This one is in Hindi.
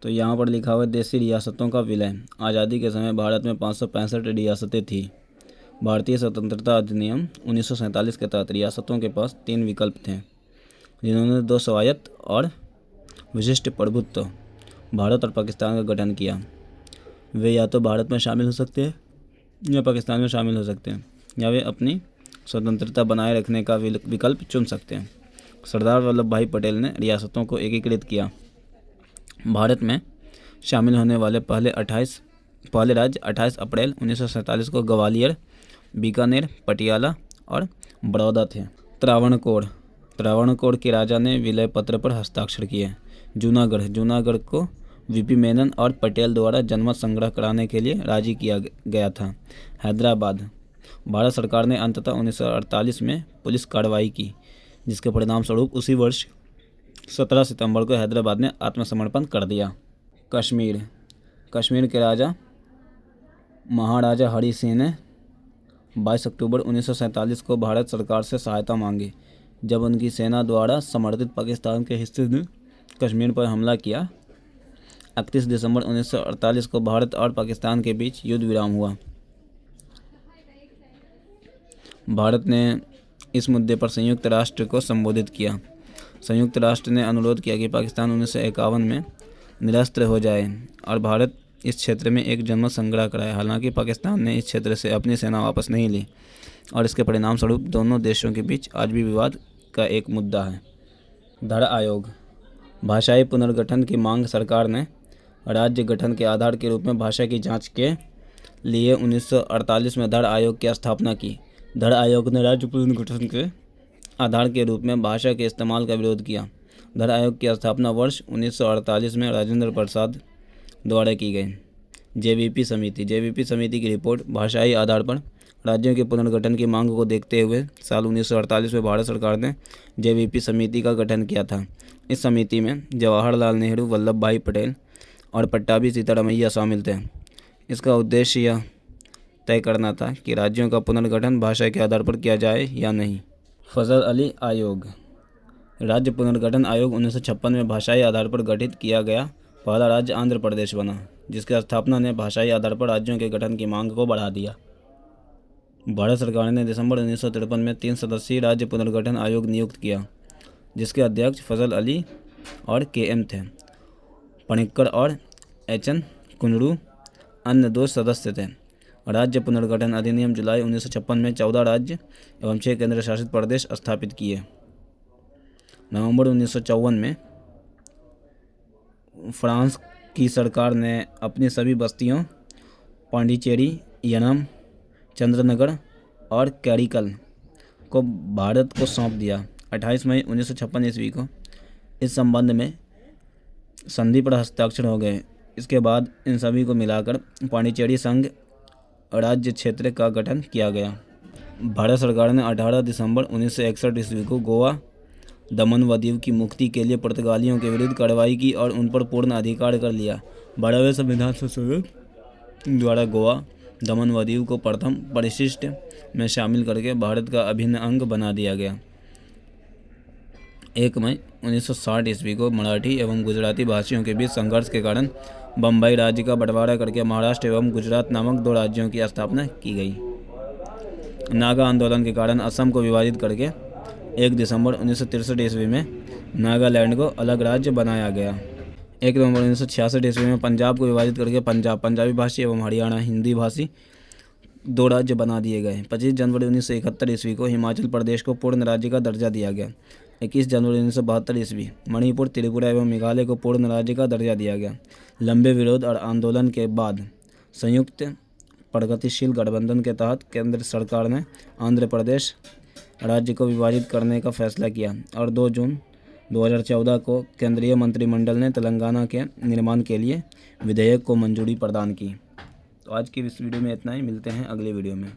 तो यहाँ पर लिखा हुआ है देशी रियासतों का विलय। आज़ादी के समय भारत में 565 रियासतें थी। भारतीय स्वतंत्रता अधिनियम 1947 के तहत रियासतों के पास 3 विकल्प थे, जिन्होंने 2 स्वायत्त और विशिष्ट प्रभुत्व भारत और पाकिस्तान का गठन किया। वे या तो भारत में शामिल हो सकते हैं या पाकिस्तान में शामिल हो सकते हैं, या वे अपनी स्वतंत्रता बनाए रखने का विकल्प चुन सकते हैं। सरदार वल्लभ भाई पटेल ने रियासतों को एकीकृत किया। भारत में शामिल होने वाले पहले राज्य 28 अप्रैल 1947 को ग्वालियर, बीकानेर, पटियाला और बड़ौदा थे। त्रावणकोर के राजा ने विलय पत्र पर हस्ताक्षर किए। जूनागढ़ को वीपी मेनन और पटेल द्वारा जनमत संग्रह कराने के लिए राजी किया गया था। हैदराबाद, भारत सरकार ने अंततः 1948 में पुलिस कार्रवाई की, जिसके परिणाम स्वरूप उसी वर्ष 17 सितंबर को हैदराबाद ने आत्मसमर्पण कर दिया। कश्मीर के राजा महाराजा हरि सिंह ने 22 अक्टूबर 1947 को भारत सरकार से सहायता मांगी, जब उनकी सेना द्वारा समर्थित पाकिस्तान के हिस्से ने कश्मीर पर हमला किया। 31 दिसंबर 1948 को भारत और पाकिस्तान के बीच युद्ध विराम हुआ। भारत ने इस मुद्दे पर संयुक्त राष्ट्र को संबोधित किया। संयुक्त राष्ट्र ने अनुरोध किया कि पाकिस्तान 1951 में निरस्त्र हो जाए और भारत इस क्षेत्र में एक जनमत संग्रह कराए। हालांकि पाकिस्तान ने इस क्षेत्र से अपनी सेना वापस नहीं ली और इसके परिणाम स्वरूप दोनों देशों के बीच आज भी विवाद का एक मुद्दा है। धड़ आयोग, भाषाई पुनर्गठन की मांग। सरकार ने राज्य गठन के आधार के रूप में भाषा की जांच के लिए 1948 में धड़ आयोग की स्थापना की। धड़ आयोग ने राज्य पुनर्गठन के आधार के रूप में भाषा के इस्तेमाल का विरोध किया। धड़ आयोग की स्थापना वर्ष 1948 में राजेंद्र प्रसाद द्वारा की गई। जेवीपी समिति की रिपोर्ट भाषाई आधार पर राज्यों के पुनर्गठन की मांग को देखते हुए साल 1948 में भारत सरकार ने जेवीपी समिति का गठन किया था। इस समिति में जवाहरलाल नेहरू, वल्लभ भाई पटेल और पट्टाभी सीतारमैया शामिल थे। इसका उद्देश्य यह तय करना था कि राज्यों का पुनर्गठन भाषा के आधार पर किया जाए या नहीं। फजल अली आयोग, राज्य पुनर्गठन आयोग 1956 में भाषाई आधार पर गठित किया गया पहला राज्य आंध्र प्रदेश बना, जिसकी स्थापना ने भाषाई आधार पर राज्यों के गठन की मांग को बढ़ा दिया। भारत सरकार ने दिसंबर 1953 में 3 सदस्यीय राज्य पुनर्गठन आयोग नियुक्त किया, जिसके अध्यक्ष फजल अली और KM थे। पणिक्कर और HN कुंडरू अन्य 2 सदस्य थे। राज्य पुनर्गठन अधिनियम जुलाई 1956 में 14 राज्य एवं 6 केंद्र शासित प्रदेश स्थापित किए। नवंबर 1954 में फ्रांस की सरकार ने अपनी सभी बस्तियों पांडिचेरी, यनम, चंद्रनगर और कैरिकल को भारत को सौंप दिया। 28 मई 1956 ईस्वी को इस संबंध में संधि पर हस्ताक्षर हो गए। इसके बाद इन सभी को मिलाकर पांडिचेरी संघ राज्य क्षेत्र का गठन किया गया। भारत सरकार ने 18 दिसंबर 1961 ईस्वी को गोवा, दमन व दीव की मुक्ति के लिए पुर्तगालियों के विरुद्ध कार्रवाई की और उन पर पूर्ण अधिकार कर लिया। 12वें संविधान संशोधन द्वारा गोवा, दमन व दीव को प्रथम परिशिष्ट में शामिल करके भारत का अभिन्न अंग बना दिया गया। 1 मई 1960 ईस्वी को मराठी एवं गुजराती भाषियों के बीच संघर्ष के कारण बम्बई राज्य का बंटवारा करके महाराष्ट्र एवं गुजरात नामक 2 राज्यों की स्थापना की गई। नागा आंदोलन के कारण असम को विभाजित करके 1 दिसंबर 1963 ईस्वी में नागालैंड को अलग राज्य बनाया गया। 1 नवंबर 1966 ईस्वी में पंजाब को विभाजित करके पंजाबी भाषी एवं हरियाणा हिंदी भाषी 2 राज्य बना दिए गए। 25 जनवरी 1971 ईस्वी को हिमाचल प्रदेश को पूर्ण राज्य का दर्जा दिया गया। 21 जनवरी 1972 ईस्वी मणिपुर, त्रिपुरा एवं मेघालय को पूर्ण राज्य का दर्जा दिया गया। लंबे विरोध और आंदोलन के बाद संयुक्त प्रगतिशील गठबंधन के तहत केंद्र सरकार ने आंध्र प्रदेश राज्य को विभाजित करने का फैसला किया और 2 जून 2014 को केंद्रीय मंत्रिमंडल ने तेलंगाना के निर्माण के लिए विधेयक को मंजूरी प्रदान की। तो आज की इस वीडियो में इतना ही, मिलते हैं अगले वीडियो में।